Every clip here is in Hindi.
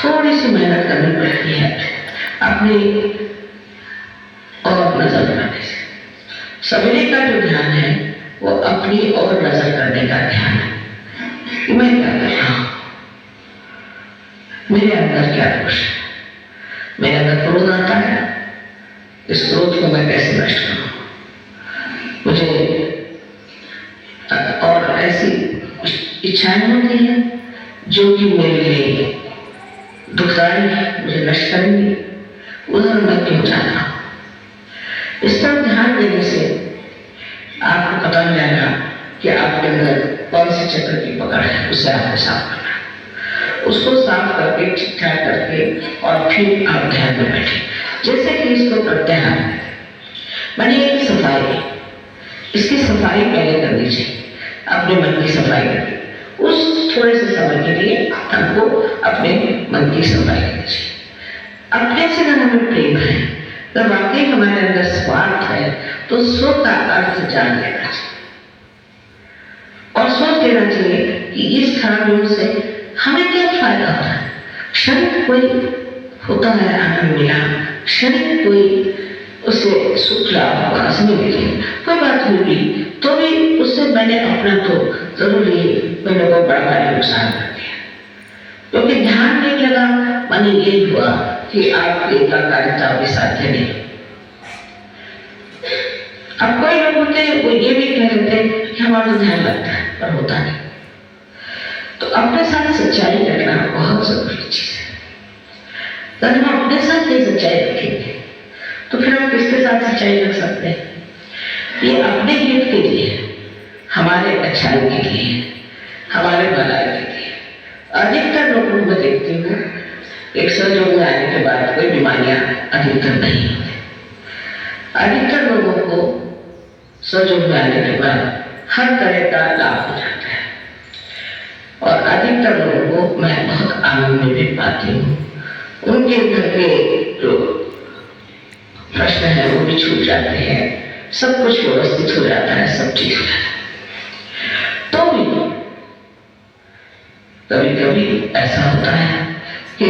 थोड़ी सी मेहनत करनी पड़ती है अपनी और नजर बनाने से। सवेरे का जो ध्यान है वो अपनी और नजर करने का ध्यान है कि मैं क्या कर रहा हूं, मेरे अंदर क्या दोष है, मेरे अंदर क्रोध आता है, इस क्रोध को मैं कैसे नष्ट करूं, मुझे और ऐसी इच्छाएं होती हैं जो कि मेरे लिए दुखदाई है, मुझे नष्ट करेंगी, उधर मैं क्यों जा रहा हूं। इस पर ध्यान देने से आपको पता लग जाएगा कि आपके अंदर कौन से चक्र की पकड़ है, उसे आपको साफ करना है। उसको साफ करके ठीक ठाक करके और फिर आप ध्यान में बैठे। जैसे कि इसको प्रत्याहार मानिए एक सफाई है, इसकी सफाई पहले करनी चाहिए, अपने मन की सफाई करनी। उस थोड़े से समय के लिए हमको अपने मन की सफाई करनी चाहिए। अपने से अगर हमें प्रेम है, तो वाकई हमारे अंदर स्वार्थ है, तो स्व का अर्थ जान लेना चाहिए और सोच लेना चाहिए कि इस खराब योग से हमें क्या फायदा होता है। क्षणिक कोई होता है आनंद मिला, क्षणिक कोई उसे सुख लाभ हुआ, समझ लीजिए कोई बात होगी तो भी उससे मैंने अपना तो जरूर ही मैंने को बड़ा भारी नुकसान कर दिया, क्योंकि ध्यान नहीं लगा। माने ये हुआ कि आपकी एकाग्रता भी साध्य नहीं। अब कोई लोग होते हैं वो ये भी कह देते हैं कि हमारा ध्यान लगता है पर होता नहीं। तो अपने साथ सच्चाई रखना बहुत जरूरी चीज है। अगर हम अपने साथ ये सच्चाई रखेंगे तो फिर हम किसके साथ सच्चाई रख सकते हैं। ये अपने हित के लिए, हमारे अच्छाई के लिए, हमारे भलाई के लिए। अधिकतर लोगों को देखती हूँ एक सहयोग में आने के बाद कोई बीमारियां अधिकतर नहीं होती। अधिकतर लोगों को सहयोग में आने के बाद हर तरह का लाभ हो जाता है और अधिकतर लोगों को मैं बहुत आनंद में भी पाती हूँ। उनके घर के जो प्रश्न है वो भी छूट जाते हैं, सब कुछ व्यवस्थित हो जाता है, सब ठीक हो जाता है। तो भी कभी कभी ऐसा होता है कि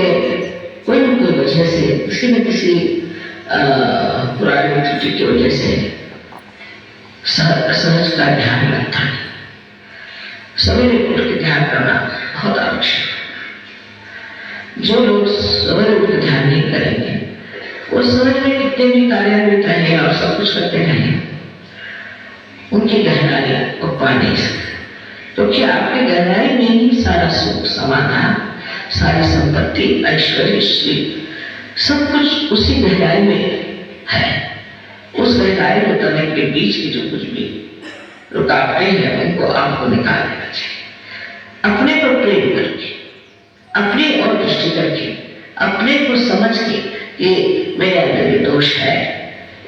कोई न कोई वजह से, किसी न किसी पुरानी त्रुटि की वजह से सहज का ध्यान लगता है। सवेरे उठ के ध्यान करना बहुत आवश्यक है। जो लोग सवेरे उठ के ध्यान नहीं करेंगे वो सवेरे में कितने भी कार्यान्वित रहें और सब कुछ करते रहें, उनकी गहराई वो पा नहीं सकते, क्योंकि आपकी गहराई में ही सारा सुख, समाधान, सारी संपत्ति, ऐश्वर्य, श्री सब कुछ उसी गहराई में है। उस गहराई में उतरने के बीच की जो कुछ भी रुकावटें हैं उनको आपको निकाल देना चाहिए। अपने को प्रेम करके, अपनी और दृष्टि करके, अपने को समझ के कि मेरे अंदर ये दोष है,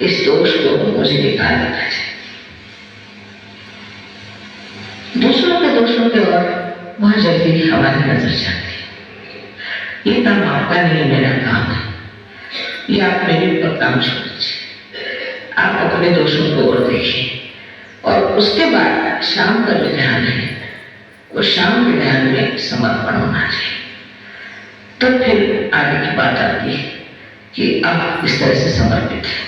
इस दोष को मुझे निकाल देना चाहिए। दूसरों के दोषों के ओर बहुत जल्दी हमारी नजर जाती है। ये काम आपका नहीं, मेरा काम है, ये आप मेरे ऊपर काम छोड़ दीजिए। आप अपने दोषों को और देखिए और उसके बाद शाम का जो ध्यान है वो शाम के ध्यान में समर्पण होना चाहिए। तब फिर आगे की बात आती है कि आप इस तरह से समर्पित हैं।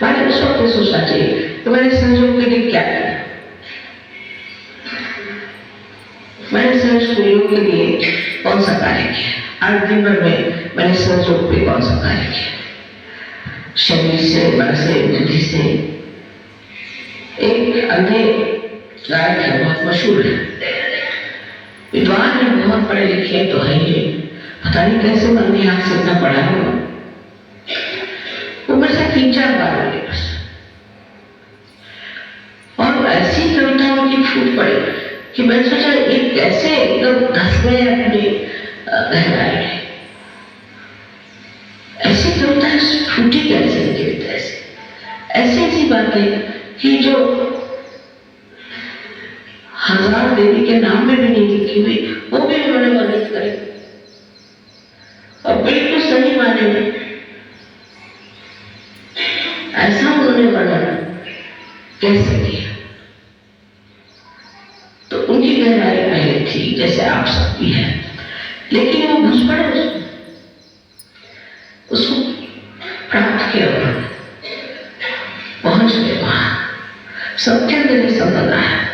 मैंने उस वक्त सोचना चाहिए कि मैंने संयोग के लिए क्या किया, मैंने सहयोग के लिए कौन सा कार्य किया, आज दिन भर में मैंने सहयोग पे कौन सा कार्य किया, शरीर से, मन से, बुद्धि से। एक अंधे गायक है, बहुत मशहूर है, विद्वान है, बहुत पढ़े लिखे तो है ही, पता नहीं कैसे मन में हाथ से इतना पढ़ा है। वो मेरे से 3-4 बार बोले बस, और ऐसी कविता उनकी फूट पड़ी कि मैं सोचा ये कैसे एकदम धस गए अपने गहराई में। ऐसी कविता फूटी कैसे निकली, ऐसी ऐसी बातें कि जो 1000 देवी के नाम में भी नहीं लिखी हुई वो भी उन्होंने वर्णित करे और बिल्कुल सही माने में ऐसा उन्होंने वर्णन कैसे किया। तो उनकी गहराई पहले थी जैसे आप सबकी है, लेकिन वो घुस पड़े उसमें प्राप्त किया उन्होंने, पहुंच गए वहां। सबके अंदर ये संपदा है,